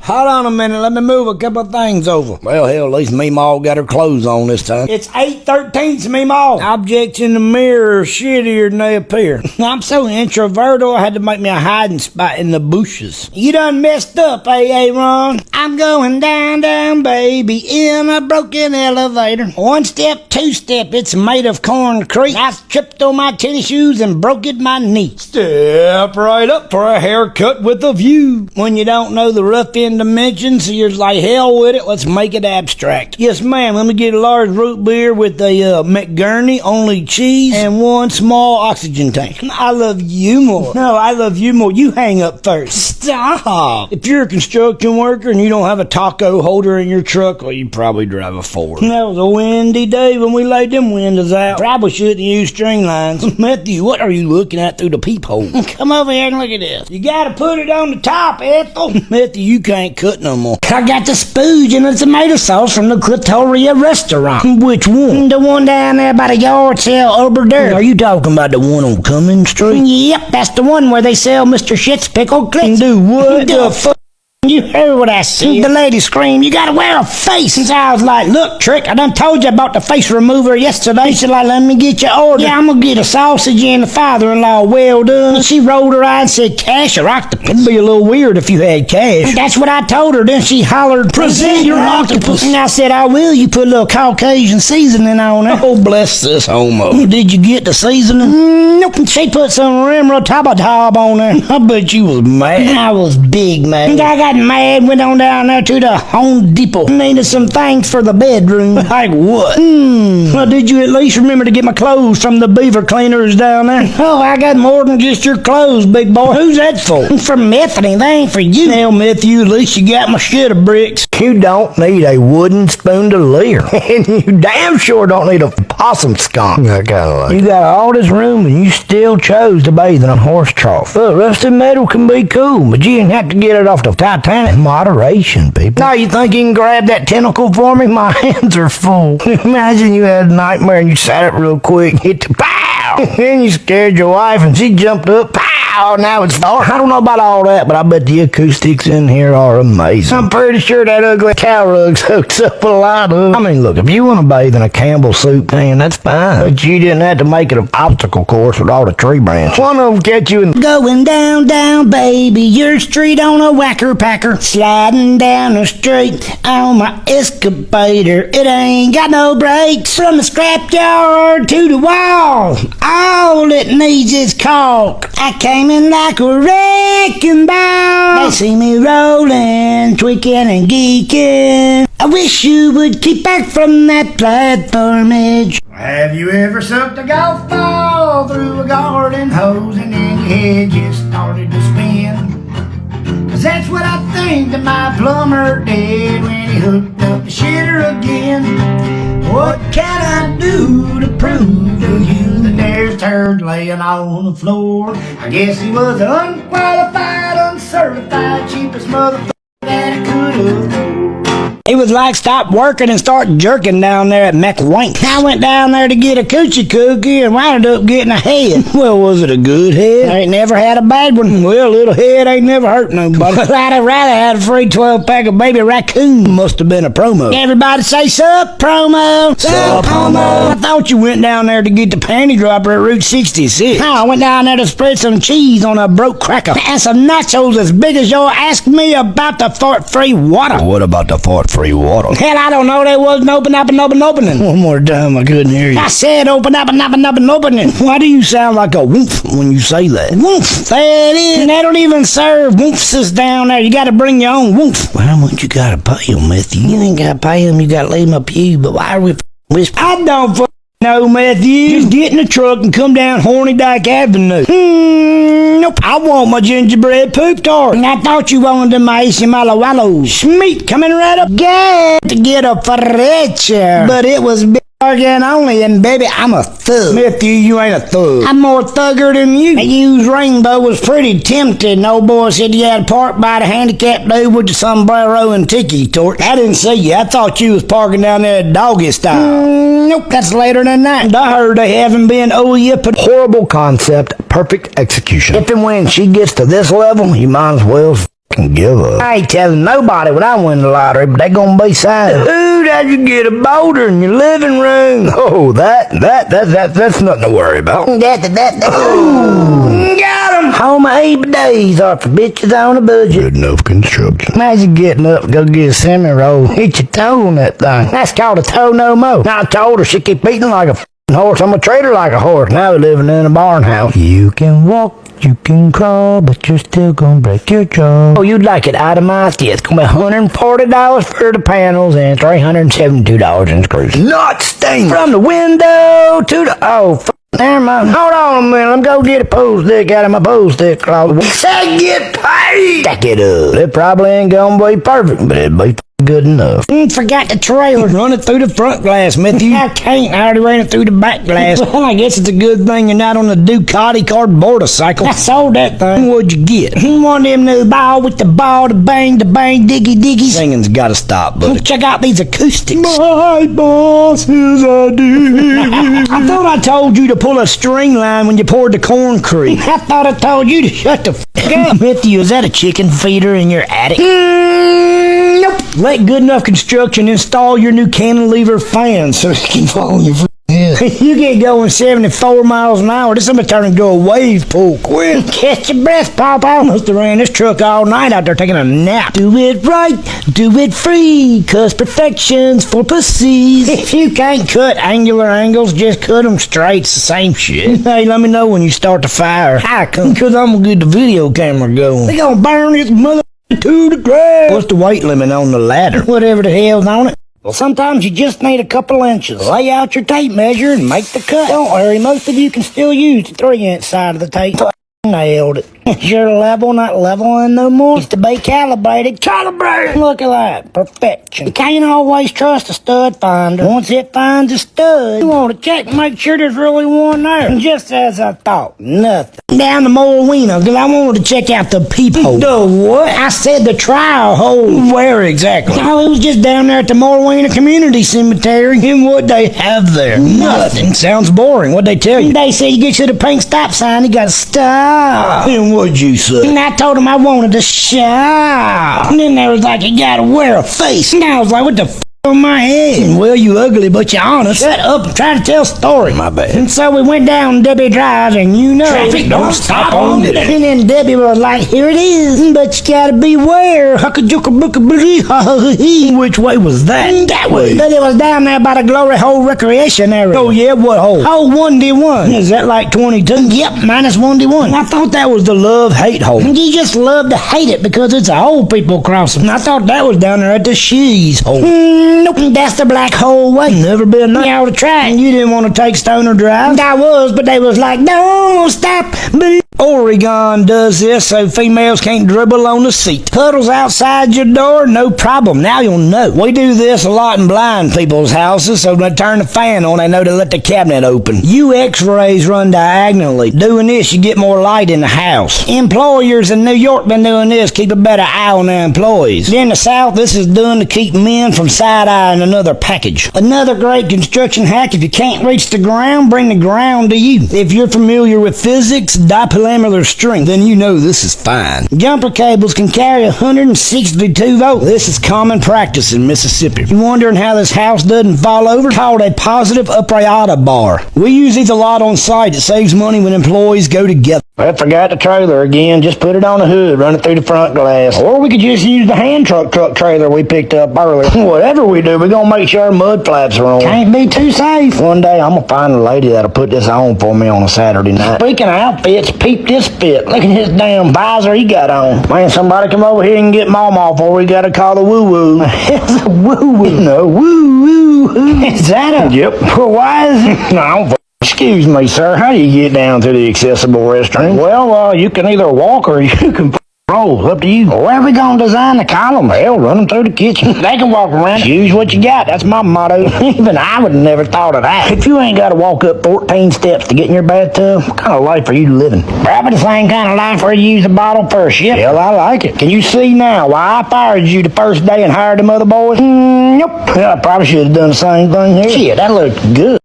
Hold on a minute, let me move a couple of things over. Well, hell, at least Meemaw got her clothes on this time. It's 8/13, Meemaw. Objects in the mirror are shittier than they appear. I'm so introverted, I had to make me a hiding spot in the bushes. You done messed up, Ron. I'm going down, baby, in a broken elevator. 1 step, 2 step, it's made of concrete. I tripped on my tennis shoes and broke my knee. Step right up for a haircut with a view. When you don't know the rough end dimensions, you're like, hell with it, let's make it abstract. Yes, ma'am, let me get a large root beer with a McGurney, only cheese, and 1 small oxygen tank. I love you more. No, I love you more. You hang up first. Stop. If you're a construction worker and you don't have a taco holder in your truck, well, you probably drive a Ford. That was a windy day when we laid them windows out. Probably shouldn't use string lines. Matthew, what are you looking at through the peephole? Come over here and look at this. You gotta put it on the top, Ethel. Matthew, you can't cut no more. I got the spooge and the tomato sauce from the Clitoria restaurant. Which one? The one down there by the yard sale over there. Are you talking about the one on Cummins Street? Yep, that's the one where they sell Mr. Shit's pickled clits. Do what the fuck? You heard what I said. The lady screamed, you gotta wear a face. And so I was like, look, Trick, I done told you about the face remover yesterday. She like, let me get your order. Yeah, I'm gonna get a sausage and the father-in-law well done. And she rolled her eye and said, cash or octopus? It'd be a little weird if you had cash. That's what I told her. Then she hollered, present your octopus. And I said, I will. You put a little Caucasian seasoning on it. Oh, bless this homo. Did you get the seasoning? Nope. She put some Rimro Tabatab on there. I bet you was mad. I was big mad. And I got mad, went on down there to the Home Depot. Needed some things for the bedroom. Like what? Well, did you at least remember to get my clothes from the beaver cleaners down there? Oh, I got more than just your clothes, big boy. Who's that for? For Methany, they ain't for you. Hell, Matthew, at least you got my shit of bricks. You don't need a wooden spoon to leer. And you damn sure don't need a possum skunk. I kinda like you got all this room and you still chose to bathe in a horse trough. Well, rusted metal can be cool, but you didn't have to get it off the Titanic. Moderation, people. Now you think you can grab that tentacle for me? My hands are full. Imagine you had a nightmare and you sat up real quick, hit the pow, and you scared your wife and she jumped up, pow. Now it's dark. I don't know about all that, but I bet the acoustics in here are amazing. I'm pretty sure that ugly cow rug soaks up a lot of. I mean, look, if you want to bathe in a Campbell soup pan, that's fine. But you didn't have to make it an obstacle course with all the tree branches. One of them catch you and going down, baby, your street on a whacker packer, sliding down the street on my excavator. It ain't got no brakes. From the scrapyard to the wall, all it needs is caulk. I came in like a wrecking ball. They see me rolling, tweaking and geeking. I wish you would keep back from that platform edge. Have you ever sucked a golf ball through a garden hose and then your head just started to spin? 'Cause that's what I think that my plumber did when he hooked up the shitter again. What can I do to prove to you that there's turds laying on the floor? I guess he was an unqualified, uncertified, cheapest motherfucker that I could have. It was like stop working and start jerking down there at McWank. I went down there to get a coochie cookie and wound up getting a head. Well, was it a good head? I ain't never had a bad one. Well, a little head ain't never hurt nobody. Well, I'd have rather had a free 12-pack of baby raccoon. Must have been a promo. Everybody say sup, promo. Sup, promo. I thought you went down there to get the panty dropper at Route 66. No, I went down there to spread some cheese on a broke cracker and some nachos as big as you'll ask me about the fart-free water. What about the fart-free water? Hell, I don't know. There wasn't opening. One more time, I couldn't hear you. I said opening. Why do you sound like a woof when you say that? Woof. There it is. And they don't even serve woofses down there. You got to bring your own woof. Well, how much you got to pay them, Matthew? You ain't got to pay them. You got to leave them up you. But why are we whispering? I don't no, Matthew. Just get in the truck and come down Horny Dyke Avenue. Nope. I want my gingerbread poop tart. And I thought you wanted the maíz y malawallos. Meat coming right up. Got to get a frecha. But it was bargain only, and baby, I'm a thug. Matthew, you ain't a thug. I'm more thugger than you. That used Rainbow was pretty tempting. Old boy said you had parked by the handicapped dude with the sombrero and tiki torch. I didn't see you. I thought you was parking down there doggy style. Nope, that's later than that. And I heard they haven't been but horrible concept, perfect execution. If and when she gets to this level, you might as well give up. I ain't telling nobody when I win the lottery, but they gonna be saying, "Ooh, did you get a boulder in your living room?" Oh, that's nothing to worry about. Ooh, got him. Home of Abe days are for bitches on a budget. Good enough construction. Imagine getting up, go get a semi-roll, hit your toe on that thing. That's called a toe no mo. Now I told her she keep eating like a horse. I'm gonna treat her like a horse. Now we're living in a barn house. You can walk, you can crawl, but you're still gonna break your jaw. Oh, you'd like it itemized? Yeah, it's gonna be $140 for the panels and $372 in screws. Not stainless. From the window to the... never mind. Hold on a minute. Let me go get a pool stick out of my pool stick closet. Say get paid. Stack it up. It probably ain't gonna be perfect, but it'll be good enough. Forgot the trailer. Run it through the front glass, Matthew. I can't. I already ran it through the back glass. Well, I guess it's a good thing you're not on the Ducati cardboard cycle. I sold that thing. What'd you get? One of them new ball with the ball, the bang, diggy, diggy. Singing's gotta stop, buddy. Check out these acoustics. My boss is a dude. I thought I told you to pull a string line when you poured the corn cream. I thought I told you to shut the f*** up. Matthew, is that a chicken feeder in your attic? Nope. Let Good Enough Construction install your new cantilever fan so it can fall on your head. You get going 74 miles an hour. This is going to turn into a wave pool quick. Catch your breath, Papa. Must have ran this truck all night out there taking a nap. Do it right, do it free, 'cause perfection's for pussies. If you can't cut angular angles, just cut them straight. It's the same shit. Hey, let me know when you start the fire. How come? 'Cause I'm going to get the video camera going. They going to burn this mother to the ground. What's the weight limit on the ladder? Whatever the hell's on it. Well, sometimes you just need a couple inches. Lay out your tape measure and make the cut. Don't worry, most of you can still use the 3-inch side of the tape. Nailed it. Your level not leveling no more. Needs to be calibrated. Calibrate! Look at that. Perfection. You can't always trust a stud finder. Once it finds a stud, you want to check and make sure there's really one there. And just as I thought, nothing. Down to Morwena, because I wanted to check out the peephole. The what? I said the trial hole. Where exactly? Oh, it was just down there at the Morwena Community Cemetery. And what they have there? Nothing. Sounds boring. What'd they tell you? They said you get to the pink stop sign, you gotta stop. And what'd you say? And I told them I wanted to shop. And then they was like, you gotta wear a face. And I was like, what the f*** on my head? Well, you ugly, but you honest. Shut up and try to tell a story. My bad. And so we went down Debbie Drive, and you know, traffic don't stop on it. And then Debbie was like, here it is, but you gotta beware. Which way was that? That way. But it was down there by the Glory Hole Recreation area. Oh yeah, what hole? Hole 1D1. Is that like 22? Yep, minus 1D1. I thought that was the love-hate hole. You just love to hate it because it's a old people crossing. I thought that was down there at the She's hole. Nope, that's the black hole way. Never been there. You ought to try, and you didn't want to take Stoner Drive. And I was, but they was like, don't stop. Oregon does this so females can't dribble on the seat. Puddles outside your door, no problem. Now you'll know. We do this a lot in blind people's houses, so when they turn the fan on, they know to let the cabinet open. X-rays run diagonally. Doing this, you get more light in the house. Employers in New York been doing this, keep a better eye on their employees. In the South, this is done to keep men from side-eyeing another package. Another great construction hack: if you can't reach the ground, bring the ground to you. If you're familiar with physics, dipolarization string, then you know this is fine. Jumper cables can carry 162 volts. This is common practice in Mississippi. You wondering how this house doesn't fall over? Called a positive upright bar. We use these a lot on site. It saves money when employees go together. I forgot the trailer again. Just put it on the hood, run it through the front glass. Or we could just use the hand truck trailer we picked up earlier. Whatever we do, we're gonna make sure our mud flaps are on. Can't be too safe. One day I'm gonna find a lady that'll put this on for me on a Saturday night. Speaking of outfits, peep this fit. Look at his damn visor he got on. Man, somebody come over here and get Mama before we gotta call the woo-woo. It's a woo-woo. No, woo-woo. Is that a... Yep. Well, why is it... No, excuse me, sir. How do you get down to the accessible restroom? Well, you can either walk or you can roll. Up to you. Where are we gonna design the column? Hell, run them through the kitchen. They can walk around. Use what you got. That's my motto. Even I would have never thought of that. If you ain't got to walk up 14 steps to get in your bathtub, what kind of life are you living? Probably the same kind of life where you use a bottle first. Yep. Hell, I like it. Can you see now why I fired you the first day and hired them other boys? Nope. Well, I probably should have done the same thing here. Shit, that looked good.